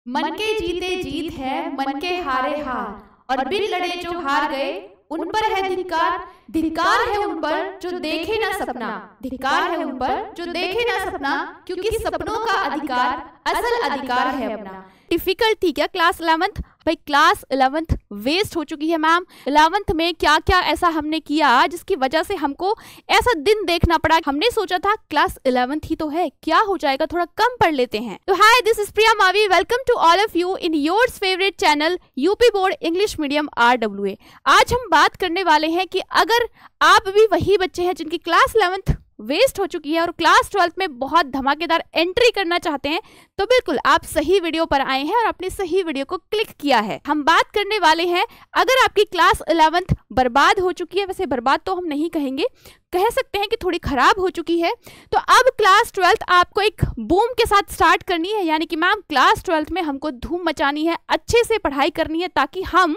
मन के जीते जीत है, मन के हारे हार, और बिन लड़े जो हार गए उन पर है धिक्कार। धिक्कार है उन पर जो देखे ना सपना, धिक्कार है उन पर जो देखे ना सपना, क्योंकि सपनों का अधिकार असल अधिकार है अपना। डिफिकल्ट थी क्या क्लास 11th? भाई क्लास 11th वेस्ट हो चुकी है मैम। 11th में क्या क्या ऐसा हमने किया जिसकी वजह से हमको ऐसा दिन देखना पड़ा। हमने सोचा था क्लास 11th ही तो है, क्या हो जाएगा, थोड़ा कम पढ़ लेते हैं। तो hi, this is Priya Mavi, welcome to all of you in yours favourite channel UP board English medium RWA। आज हम बात करने वाले हैं कि अगर आप भी वही बच्चे हैं जिनकी क्लास 11th वेस्ट हो चुकी है और क्लास 12th में बहुत धमाकेदार एंट्री करना चाहते हैं, तो बिल्कुल आप सही वीडियो पर आए हैं और अपनी सही वीडियो को क्लिक किया है। हम बात करने वाले हैं, अगर आपकी क्लास 11th बर्बाद हो चुकी है, वैसे बर्बाद तो हम नहीं कहेंगे, कह सकते हैं कि थोड़ी खराब हो चुकी है, तो अब क्लास 12th आपको एक बूम के साथ स्टार्ट करनी है। यानी कि मैम क्लास 12th में हमको धूम मचानी है, अच्छे से पढ़ाई करनी है ताकि हम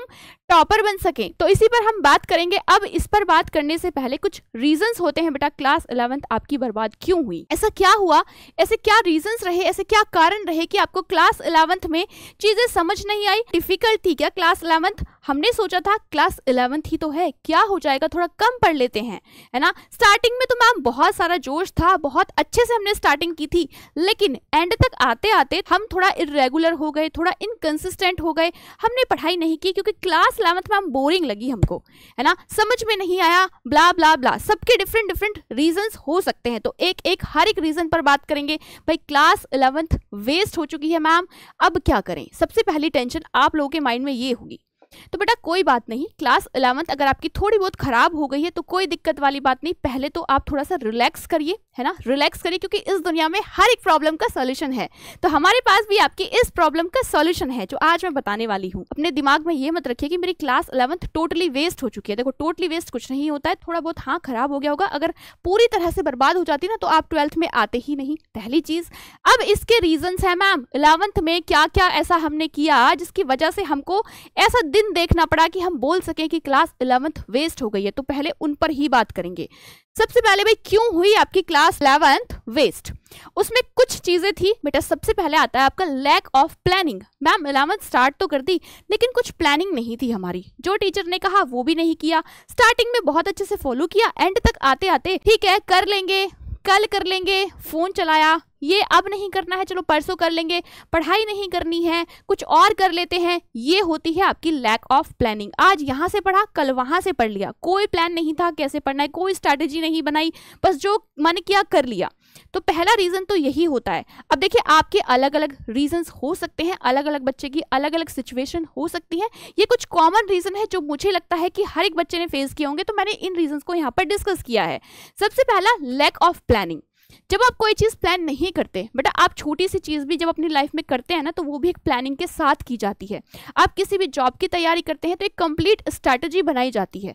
टॉपर बन सकें। तो इसी पर हम बात करेंगे। अब इस पर बात करने से पहले कुछ रीजंस होते हैं बेटा, क्लास 11th आपकी बर्बाद क्यों हुई, ऐसा क्या हुआ, ऐसे क्या रीजंस रहे, ऐसे क्या कारण रहे कि आपको क्लास 11th में चीजें समझ नहीं आई। डिफिकल्ट थी क्या क्लास 11th? हमने सोचा था क्लास 11th ही तो है, क्या हो जाएगा, थोड़ा कम पढ़ लेते हैं, है ना। स्टार्टिंग में तो मैम बहुत सारा जोश था, बहुत अच्छे से हमने स्टार्टिंग की थी, लेकिन एंड तक आते आते हम थोड़ा इरेगुलर हो गए, थोड़ा इनकंसिस्टेंट हो गए, हमने पढ़ाई नहीं की क्योंकि क्लास 11th में हम बोरिंग लगी हमको, है ना, समझ में नहीं आया, ब्ला ब्ला ब्ला। सबके डिफरेंट डिफरेंट रीजंस हो सकते हैं, तो एक एक हर एक रीजन पर बात करेंगे। भाई क्लास 11th वेस्ट हो चुकी है मैम, अब क्या करें। सबसे पहली टेंशन आप लोगों के माइंड में ये होगी, तो बेटा कोई बात नहीं, क्लास 11th अगर आपकी थोड़ी बहुत खराब हो गई है तो कोई दिक्कत वाली बात नहीं। पहले तो आप थोड़ा सा रिलैक्स करिए, है ना, रिलैक्स करिए, क्योंकि इस दुनिया में हर एक प्रॉब्लम का सॉल्यूशन है। तो हमारे पास भी आपकी इस प्रॉब्लम का सॉल्यूशन है जो आज मैं बताने वाली हूँ। अपने दिमाग में ये मत रखिए कि मेरी क्लास 11th टोटली वेस्ट हो चुकी है। देखो टोटली वेस्ट कुछ नहीं होता है, थोड़ा बहुत हाँ खराब हो गया होगा। अगर पूरी तरह से बर्बाद हो जाती ना तो आप 12th में आते ही नहीं, पहली चीज। अब इसके रीजंस है मैम, 11th में क्या क्या ऐसा हमने किया जिसकी वजह से हमको ऐसा दिन देखना पड़ा कि हम बोल सके कि क्लास 11th वेस्ट हो गई है। तो पहले उन पर ही बात करेंगे। सबसे पहले भाई क्यों हुई आपकी क्लास 11th वेस्ट, उसमें कुछ चीजें थी बेटा। सबसे पहले आता है आपका lack of planning. Ma'am 11th start तो कर दी लेकिन कुछ प्लानिंग नहीं थी हमारी, जो टीचर ने कहा वो भी नहीं किया। स्टार्टिंग में बहुत अच्छे से फॉलो किया, एंड तक आते आते ठीक है कर लेंगे, कल कर लेंगे, फोन चलाया, ये अब नहीं करना है, चलो परसों कर लेंगे, पढ़ाई नहीं करनी है, कुछ और कर लेते हैं। ये होती है आपकी लैक ऑफ प्लानिंग। आज यहाँ से पढ़ा, कल वहां से पढ़ लिया, कोई प्लान नहीं था कैसे पढ़ना है, कोई स्ट्रैटेजी नहीं बनाई, बस जो मन किया कर लिया। तो पहला रीजन तो यही होता है। अब देखिए आपके अलग अलग रीजंस हो सकते हैं, अलग अलग बच्चे की अलग अलग सिचुएशन हो सकती है। ये कुछ कॉमन रीजन है जो मुझे लगता है कि हर एक बच्चे ने फेस किए होंगे, तो मैंने इन रीजंस को यहाँ पर डिस्कस किया है। सबसे पहला लैक ऑफ प्लानिंग। जब आप कोई चीज प्लान नहीं करते बेटा, आप छोटी सी चीज भी जब अपनी लाइफ में करते हैं ना तो वो भी एक प्लानिंग के साथ की जाती है। आप किसी भी जॉब की तैयारी करते हैं तो एक कंप्लीट स्ट्रैटेजी बनाई जाती है।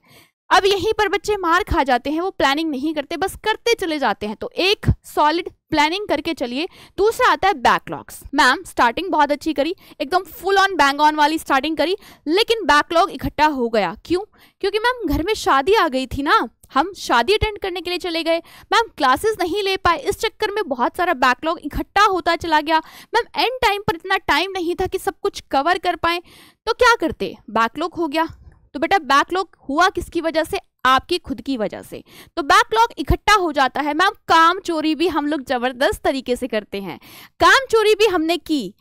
अब यहीं पर बच्चे मार खा जाते हैं, वो प्लानिंग नहीं करते, बस करते चले जाते हैं। तो एक सॉलिड प्लानिंग करके चलिए। दूसरा आता है बैकलॉग्स। मैम स्टार्टिंग बहुत अच्छी करी, एकदम फुल ऑन बैंग ऑन वाली स्टार्टिंग करी, लेकिन बैकलॉग इकट्ठा हो गया। क्यों? क्योंकि मैम घर में शादी आ गई थी ना, हम शादी अटेंड करने के लिए चले गए, मैम क्लासेस नहीं ले पाए, इस चक्कर में बहुत सारा बैकलॉग इकट्ठा होता चला गया। मैम एंड टाइम पर इतना टाइम नहीं था कि सब कुछ कवर कर पाए, तो क्या करते, बैकलॉग हो गया। तो बेटा बैकलॉग हुआ किसकी वजह से? आपकी खुद की वजह से। तो बैकलॉग इकट्ठा हो जाता है। मैम काम चोरी भी हम लोग जबरदस्त तरीके से करते हैं, काम चोरी भी हमने की।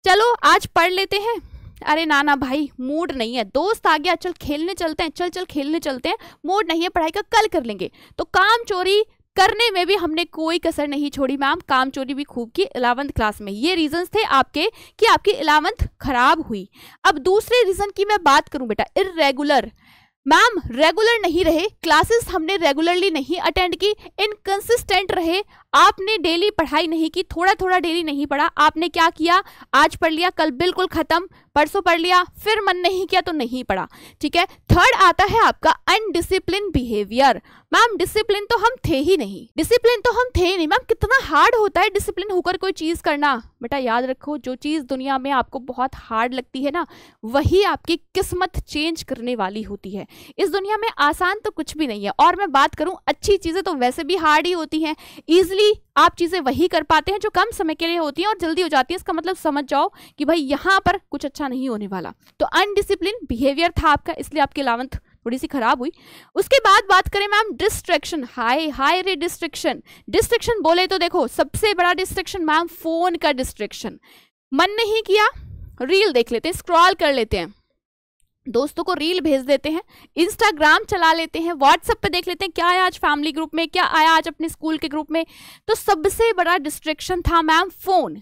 चलो आज पढ़ लेते हैं, अरे ना ना भाई मूड नहीं है, दोस्त आ गया, चल खेलने चलते हैं, चल चल खेलने चलते हैं, मूड नहीं है पढ़ाई का, कल कर लेंगे। तो काम चोरी करने में भी हमने कोई कसर नहीं छोड़ी। मैम काम चोरी भी खूब की 11th क्लास में। ये रीजंस थे आपके कि आपकी 11th खराब हुई। अब दूसरे रीजन की मैं बात करूं बेटा, इररेगुलर। मैम रेगुलर नहीं रहे, क्लासेस हमने रेगुलरली नहीं अटेंड की, इनकंसिस्टेंट रहे, आपने डेली पढ़ाई नहीं की, थोड़ा थोड़ा डेली नहीं पढ़ा। आपने क्या किया, आज पढ़ लिया, कल बिल्कुल खत्म, परसों पढ़ लिया, फिर मन नहीं किया तो नहीं पढ़ा। ठीक है। थर्ड आता है आपका अनडिसिप्लिन बिहेवियर। मैम डिसिप्लिन तो हम थे ही नहीं, डिसिप्लिन तो हम थे ही नहीं। मैम कितना हार्ड होता है डिसिप्लिन होकर कोई चीज करना। बेटा याद रखो, जो चीज दुनिया में आपको बहुत हार्ड लगती है ना, वही आपकी किस्मत चेंज करने वाली होती है। इस दुनिया में आसान तो कुछ भी नहीं है। और मैं बात करूं, अच्छी चीजें तो वैसे भी हार्ड ही होती हैं, ईजिली इजीली आप चीजें वही कर पाते हैं जो कम समय के लिए होती हैं और जल्दी हो जाती है। इसका मतलब समझ जाओ कि भाई यहाँ पर कुछ अच्छा नहीं होने वाला। तो अनडिसिप्लिन बिहेवियर था आपका, इसलिए आपकी 11th थोड़ी सी खराब हुई। उसके बाद बात करें मैम डिस्ट्रैक्शन, हाई रे डिस्ट्रैक्शन बोले तो देखो सबसे बड़ा डिस्ट्रैक्शन मैम फोन का डिस्ट्रैक्शन। मन नहीं किया रील देख लेते हैं, स्क्रॉल कर लेते हैं, दोस्तों को रील भेज देते हैं, इंस्टाग्राम चला लेते हैं, व्हाट्सएप पे देख लेते हैं क्या आया आज फैमिली ग्रुप में, क्या आया आज अपने स्कूल के ग्रुप में। तो सबसे बड़ा डिस्ट्रैक्शन था मैम फोन।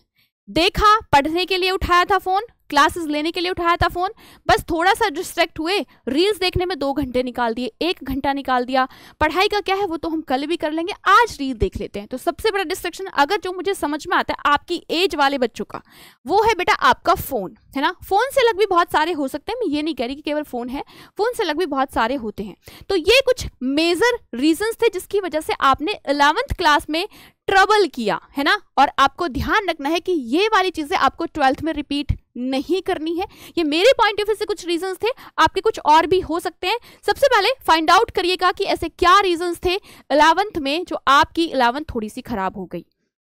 देखा, पढ़ने के लिए उठाया था फोन, क्लासेस लेने के लिए उठाया था फोन, बस थोड़ा सा डिस्ट्रैक्ट हुए, रील्स देखने में 2 घंटे निकाल दिए, 1 घंटा निकाल दिया। पढ़ाई का क्या है वो तो हम कल भी कर लेंगे, आज रील देख लेते हैं। तो सबसे बड़ा डिस्ट्रैक्शन अगर जो मुझे समझ में आता है आपकी एज वाले बच्चों का, वो है बेटा आपका फोन, है ना। फोन से अलग भी बहुत सारे हो सकते हैं, मैं ये नहीं कह रही कि केवल फोन है, फोन से अलग भी बहुत सारे होते हैं। तो ये कुछ मेजर रीजंस थे जिसकी वजह से आपने 11th क्लास में ट्रबल किया, है ना। और आपको ध्यान रखना है कि ये वाली चीजें आपको 12th में रिपीट नहीं करनी है। ये मेरे पॉइंट ऑफ व्यू से कुछ रीजंस थे, आपके कुछ और भी हो सकते हैं। सबसे पहले फाइंड आउट करिएगा कि ऐसे क्या रीजंस थे 11th में जो आपकी 11th थोड़ी सी खराब हो गई,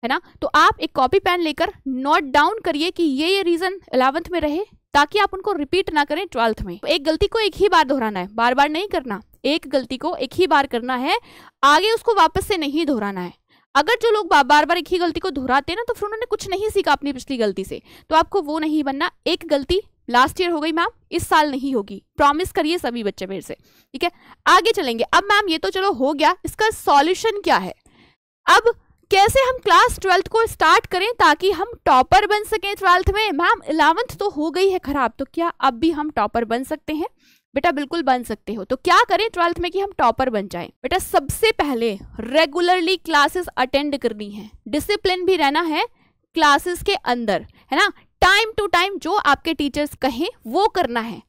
है ना। तो आप एक कॉपी पेन लेकर नोट डाउन करिए कि ये रीजन 11th में रहे, ताकि आप उनको रिपीट ना करें 12th में। एक गलती को एक ही बार दोहराना है, बार बार नहीं करना। एक गलती को एक ही बार करना है, आगे उसको वापस से नहीं दोहराना है। अगर जो लोग बार बार एक ही गलती को दोहराते हैं ना, तो फिर उन्होंने कुछ नहीं सीखा अपनी पिछली गलती से। तो आपको वो नहीं बनना। एक गलती लास्ट ईयर हो गई मैम, इस साल नहीं होगी, प्रॉमिस करिए सभी बच्चे मेरे से, ठीक है। आगे चलेंगे। अब मैम ये तो चलो हो गया, इसका सॉल्यूशन क्या है। अब कैसे हम क्लास 12th को स्टार्ट करें ताकि हम टॉपर बन सकें 12th में। मैम 11th तो हो गई है खराब, तो क्या अब भी हम टॉपर बन सकते हैं? बेटा बिल्कुल बन सकते हो। तो क्या करें 12th में कि हम टॉपर बन जाएं? बेटा सबसे पहले रेगुलरली क्लासेस अटेंड करनी है, डिसिप्लिन भी रहना है क्लासेस के अंदर, है ना। टाइम टू टाइम जो आपके टीचर्स कहें वो करना है।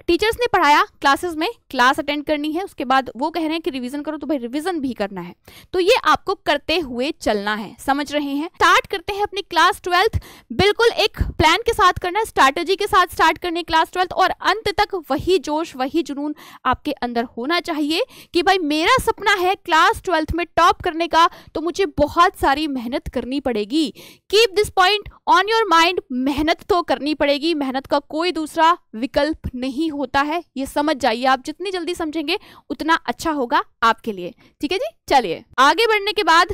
टीचर्स ने पढ़ाया क्लासेस में, क्लास अटेंड करनी है, उसके बाद वो कह रहे हैं कि रिवीजन करो, तो भाई रिवीजन भी करना है। तो ये आपको करते हुए चलना है, समझ रहे हैं। स्टार्ट करते हैं अपनी क्लास 12th, बिल्कुल एक प्लान के साथ करना है, स्ट्रैटेजी के साथ स्टार्ट करनी है क्लास 12th, और अंत तक वही जोश वही जुनून आपके अंदर होना चाहिए कि भाई मेरा सपना है क्लास 12th में टॉप करने का, तो मुझे बहुत सारी मेहनत करनी पड़ेगी। Keep this point on your mind, मेहनत तो करनी पड़ेगी, मेहनत का कोई दूसरा विकल्प नहीं होता है, ये समझ जाइए। आप जितनी जल्दी समझेंगे उतना अच्छा होगा आपके लिए, ठीक है जी। चलिए आगे बढ़ने के बाद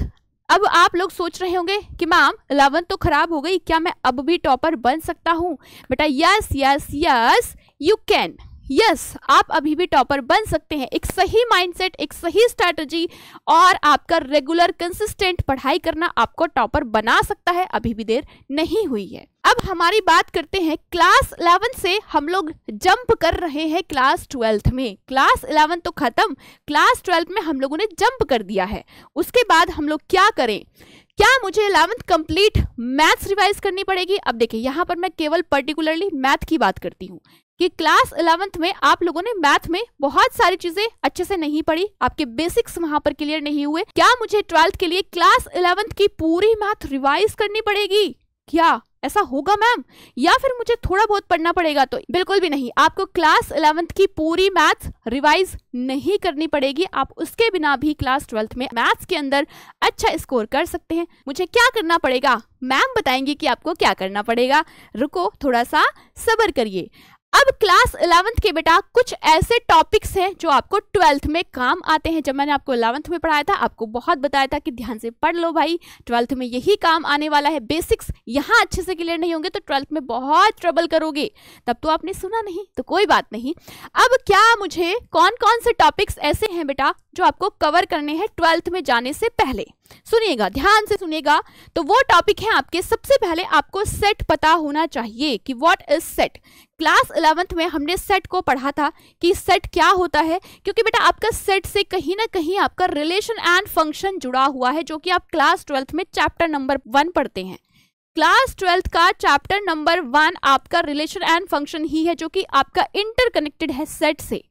अब आप लोग सोच रहे होंगे कि मैम 11th तो खराब हो गई, क्या मैं अब भी टॉपर बन सकता हूं? बेटा yes yes yes you can, yes आप अभी भी टॉपर बन सकते हैं। एक सही माइंडसेट, एक सही स्ट्रैटेजी और आपका रेगुलर कंसिस्टेंट पढ़ाई करना आपको टॉपर बना सकता है, अभी भी देर नहीं हुई है। अब हमारी बात करते हैं क्लास 11 से हम लोग जंप कर रहे हैं क्लास 12th में। क्लास 11 तो खत्म, क्लास 12th में हम लोगों ने जंप कर दिया है। उसके बाद हम लोग क्या करें? क्या मुझे 11th कंप्लीट मैथ्स रिवाइज करनी पड़ेगी? अब देखिए यहाँ पर मैं केवल पर्टिकुलरली मैथ की बात करती हूँ कि क्लास 11th में आप लोगों ने मैथ में बहुत सारी चीजें अच्छे से नहीं पढ़ी, आपके बेसिक्स वहां पर क्लियर नहीं हुए। क्या मुझे 12th के लिए क्लास 11th की पूरी मैथ रिवाइज करनी पड़ेगी? क्या ऐसा होगा मैम? या फिर मुझे थोड़ा बहुत पढ़ना पड़ेगा? तो बिल्कुल भी नहीं, आपको क्लास 11th की पूरी मैथ्स रिवाइज नहीं करनी पड़ेगी। आप उसके बिना भी क्लास 12th में मैथ्स के अंदर अच्छा स्कोर कर सकते हैं। मुझे क्या करना पड़ेगा? मैम बताएंगे कि आपको क्या करना पड़ेगा। रुको, थोड़ा सा सब्र करिए। अब क्लास 11th के बेटा कुछ ऐसे टॉपिक्स हैं जो आपको 12th में काम आते हैं। जब मैंने आपको 11th में पढ़ाया था, आपको बहुत बताया था कि ध्यान से पढ़ लो भाई, 12th में यही काम आने वाला है। बेसिक्स यहाँ अच्छे से क्लियर नहीं होंगे तो 12th में बहुत ट्रबल करोगे। तब तो आपने सुना नहीं, तो कोई बात नहीं। अब क्या मुझे कौन कौन से टॉपिक्स ऐसे हैं बेटा जो आपको कवर करने हैं 12th में जाने से पहले? सुनिएगा, ध्यान से सुनिएगा। तो वो टॉपिक है आपके, सबसे पहले आपको सेट पता होना चाहिए कि what is set. Class 11th में हमने सेट को पढ़ा था कि सेट क्या होता है, क्योंकि बेटा आपका सेट से कहीं ना कहीं आपका रिलेशन एंड फंक्शन जुड़ा हुआ है, जो कि आप क्लास 12th में चैप्टर नंबर 1 पढ़ते हैं। क्लास 12th का चैप्टर नंबर 1 आपका रिलेशन एंड फंक्शन ही है, जो कि आपका इंटरकनेक्टेड है सेट से।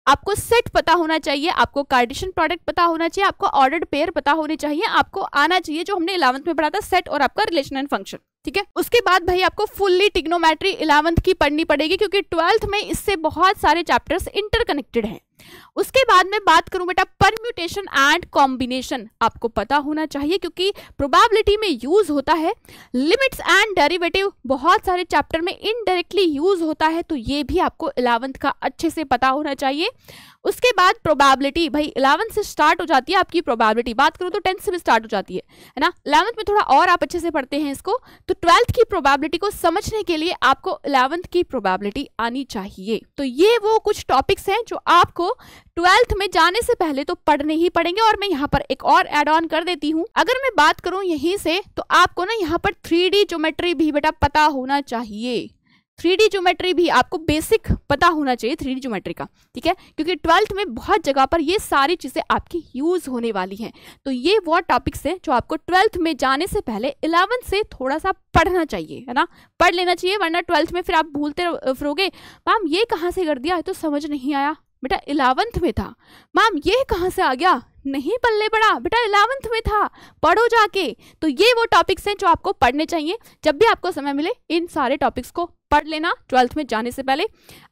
आपको सेट पता होना चाहिए, आपको कार्टेशियन प्रोडक्ट पता होना चाहिए, आपको ऑर्डर्ड पेयर पता होने चाहिए, आपको आना चाहिए जो हमने 11th में पढ़ा था, सेट और आपका रिलेशन एंड फंक्शन, ठीक है। उसके बाद भाई आपको फुल्ली ट्रिग्नोमेट्री 11th की पढ़नी पड़ेगी, क्योंकि 12th में इससे बहुत सारे चैप्टर्स इंटरकनेक्टेड हैं। उसके बाद में बात करूं बेटा परम्यूटेशन एंड कॉम्बिनेशन, आपको पता होना चाहिए क्योंकि प्रोबेबिलिटी में यूज होता है। लिमिट्स एंड डेरिवेटिव बहुत सारे चैप्टर में इनडायरेक्टली यूज होता है, तो ये भी आपको 11th का अच्छे से पता होना चाहिए। उसके बाद प्रोबेबिलिटी, भाई 11th से स्टार्ट हो जाती है आपकी प्रोबेबिलिटी, बात करूं तो 10th से भी स्टार्ट हो जाती है ना। 11th में थोड़ा और आप अच्छे से पढ़ते हैं इसको, तो 12th की प्रोबेबिलिटी को समझने के लिए आपको 11th की प्रोबेबिलिटी आनी चाहिए। तो ये वो कुछ टॉपिक्स हैं जो आपको 12th में जाने से पहले तो पढ़ने ही पड़ेंगे। और मैं यहाँ पर एक और एड ऑन कर देती हूँ, अगर मैं बात करूं यहीं से, तो आपको ना यहाँ पर 3D ज्योमेट्री भी बेटा पता होना चाहिए। 3D ज्योमेट्री भी आपको बेसिक पता होना चाहिए 3D ज्योमेट्री का, ठीक है, क्योंकि 12th में बहुत जगह पर ये सारी चीजें आपकी यूज होने वाली हैं। तो ये वो टॉपिक्स हैं जो आपको 12th में जाने से पहले 11th से थोड़ा सा पढ़ना चाहिए, है ना, पढ़ लेना चाहिए, वरना 12th में फिर आप भूलते फिरोगे। मैम ये कहाँ से कर दिया, ये तो समझ नहीं आया, बेटा 11th में था। मैम ये कहाँ से आ गया, नहीं पल्ले पड़ा, बेटा 11th में था, पढ़ो जाके। तो ये वो टॉपिक्स हैं जो आपको पढ़ने चाहिए। जब भी आपको समय मिले इन सारे टॉपिक्स को पढ़ लेना 12th में जाने से पहले।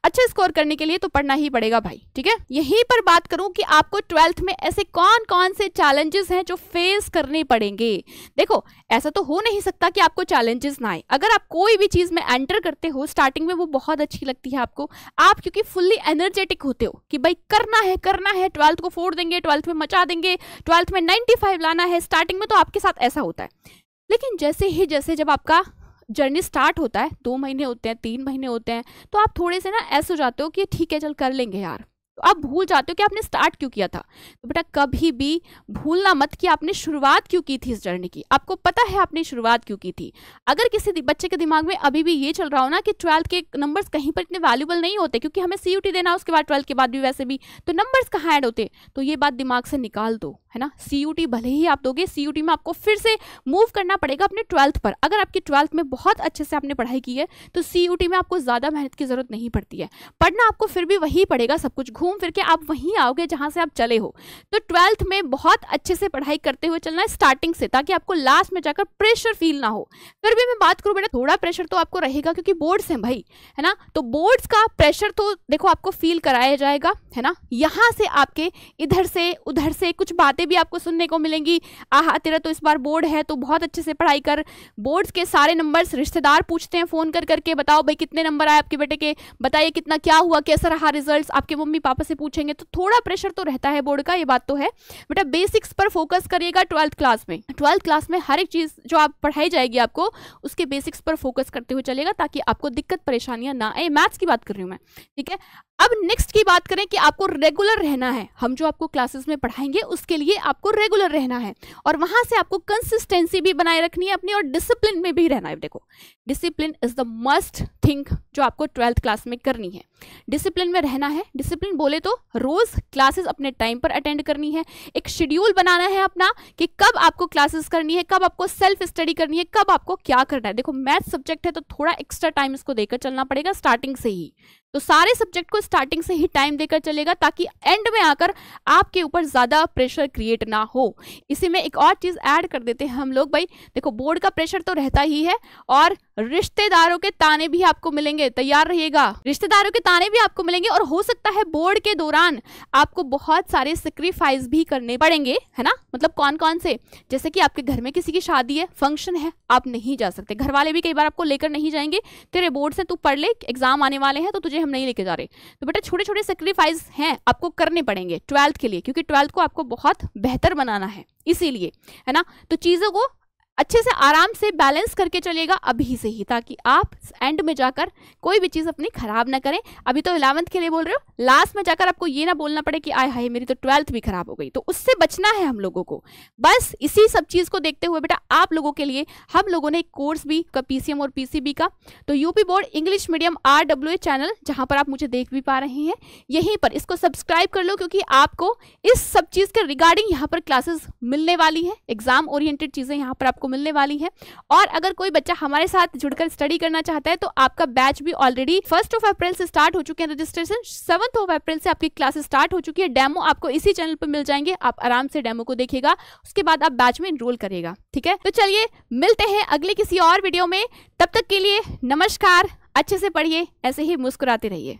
अच्छे स्कोर करने के लिए तो पढ़ना ही पड़ेगा भाई, ठीक है। यहीं पर बात करूं कि आपको 12th में ऐसे कौन कौन से चैलेंजेस हैं जो फेस करने पड़ेंगे। देखो ऐसा तो हो नहीं सकता कि आपको चैलेंजेस ना आए। अगर आप कोई भी चीज में एंटर करते हो, स्टार्टिंग में वो बहुत अच्छी लगती है आपको, आप क्योंकि फुल्ली एनर्जेटिक होते हो कि भाई करना है 12th को फोड़ देंगे, 12th में मचा देंगे, 12th में 95 लाना है। स्टार्टिंग में तो आपके साथ ऐसा होता है, लेकिन जैसे जब आपका जर्नी स्टार्ट होता है, 2 महीने होते हैं, 3 महीने होते हैं, तो आप थोड़े से ना ऐसे हो जाते हो कि ठीक है चल कर लेंगे यार, तो आप भूल जाते हो कि आपने स्टार्ट क्यों किया था। तो बेटा कभी भी भूलना मत कि आपने शुरुआत क्यों की थी इस जर्नी की, आपको पता है आपने शुरुआत क्यों की थी। अगर किसी बच्चे के दिमाग में अभी भी ये चल रहा हो ना कि 12th के नंबर्स कहीं पर इतने वैल्यूबल नहीं होते, क्योंकि हमें CUT देना है उसके बाद 12th के बाद भी वैसे भी, तो नंबर्स कहाँ ऐड होते, तो ये बात दिमाग से निकाल दो, है ना। CUT भले ही आप दोगे, CUT में आपको फिर से मूव करना पड़ेगा अपने 12th पर। अगर आपकी 12th में बहुत अच्छे से आपने पढ़ाई की है तो CUT में आपको ज्यादा मेहनत की जरूरत नहीं पड़ती है, पढ़ना आपको फिर भी वही पड़ेगा, सब कुछ घूम फिर के आप वहीं आओगे जहां से आप चले हो। तो 12th में बहुत अच्छे से पढ़ाई करते हुए चलना है स्टार्टिंग से, ताकि आपको लास्ट में जाकर प्रेशर फील ना हो। फिर भी मैं बात करूं बेटा, थोड़ा प्रेशर तो आपको रहेगा क्योंकि बोर्ड्स हैं भाई, है ना, तो बोर्ड्स का प्रेशर तो देखो आपको फील कराया जाएगा, है ना। यहाँ से आपके इधर से उधर से कुछ बातें भी आपको सुनने को मिलेंगी, आहा तेरा तो इस बार बोर्ड है तो बहुत अच्छे से पढ़ाई कर, बोर्ड्स के सारे नंबर्स रिश्तेदार पूछते हैं फोन कर करके, बताओ भाई कितने नंबर आए आपके बेटे के, बताइए कितना क्या हुआ, कैसा रहा रिजल्ट्स, आपके मम्मी पापा से पूछेंगे, तो थोड़ा प्रेशर तो रहता है बोर्ड का, ये बात तो है। बेटा बेसिक्स पर फोकस करिएगा 12th क्लास में। 12th क्लास में हर एक चीज जो आप पढ़ाई जाएगी आपको, उसके बेसिक्स पर फोकस करते हुए चलेगा, ताकि आपको दिक्कत परेशानियां ना आए। मैथ्स की बात कर रही हूं मैं, ठीक है। अब नेक्स्ट की बात करें कि आपको रेगुलर रहना है, हम जो आपको क्लासेस में पढ़ाएंगे उसके लिए आपको रेगुलर रहना है, और वहां से आपको कंसिस्टेंसी भी बनाए रखनी है अपनी, और डिसिप्लिन में भी रहना है। देखो discipline is the must thing जो आपको 12th क्लास में करनी है, डिसिप्लिन में रहना है। डिसिप्लिन बोले तो रोज क्लासेस अपने टाइम पर अटेंड करनी है, एक शेड्यूल बनाना है अपना कि कब आपको क्लासेस करनी है, कब आपको सेल्फ स्टडी करनी है, कब आपको क्या करना है। देखो मैथ सब्जेक्ट है तो थोड़ा एक्स्ट्रा टाइम इसको देकर चलना पड़ेगा स्टार्टिंग से ही, तो सारे सब्जेक्ट को स्टार्टिंग से ही टाइम देकर चलेगा, ताकि एंड में आकर आपके ऊपर ज्यादा प्रेशर क्रिएट ना हो। इसी में एक और चीज ऐड कर देते हैं हम लोग, भाई देखो बोर्ड का प्रेशर तो रहता ही है, और रिश्तेदारों के ताने भी आपको मिलेंगे, तैयार रहिएगा, रिश्तेदारों के ताने भी आपको मिलेंगे, और हो सकता है बोर्ड के दौरान आपको बहुत सारे सेक्रीफाइस भी करने पड़ेंगे, है ना। मतलब कौन कौन से, जैसे कि आपके घर में किसी की शादी है, फंक्शन है, आप नहीं जा सकते, घर वाले भी कई बार आपको लेकर नहीं जाएंगे, तेरे बोर्ड से तू पढ़ ले, एग्जाम आने वाले हैं तो तुझे हम नहीं लेके जा रहे। तो बेटा छोटे छोटे सेक्रीफाइस हैं आपको करने पड़ेंगे 12th के लिए, क्योंकि 12th को आपको बहुत बेहतर बनाना है, इसीलिए, है ना। तो चीजों को अच्छे से आराम से बैलेंस करके चलेगा अभी से ही, ताकि आप एंड में जाकर कोई भी चीज अपनी खराब ना करें। अभी तो 11th के लिए बोल रहे हो, लास्ट में जाकर आपको ये ना बोलना पड़े कि आय हाय मेरी तो 12th भी खराब हो गई, तो उससे बचना है हम लोगों को। बस इसी सब चीज को देखते हुए बेटा आप लोगों के लिए हम लोगों ने एक कोर्स भी का PCM और PCB का, तो UP board English medium RWA channel, जहां पर आप मुझे देख भी पा रहे हैं, यहीं पर इसको सब्सक्राइब कर लो, क्योंकि आपको इस सब चीज के रिगार्डिंग यहाँ पर क्लासेस मिलने वाली है, एग्जाम ओरिएंटेड चीजें यहाँ पर आपको मिलने वाली है। और अगर कोई बच्चा हमारे साथ जुड़कर स्टडी करना चाहता है तो आपका बैच भी ऑलरेडी 1 अप्रैल से स्टार्ट हो चुके हैं रजिस्ट्रेशन, 7 अप्रैल से आपकी क्लासेस स्टार्ट हो चुकी है। डेमो आपको इसी चैनल पर मिल जाएंगे, आप आराम से डेमो को देखिएगा, उसके बाद आप बैच में एनरोल करेगा, ठीक है। तो चलिए मिलते हैं अगले किसी और वीडियो में, तब तक के लिए नमस्कार, अच्छे से पढ़िए, ऐसे ही मुस्कुराते रहिए।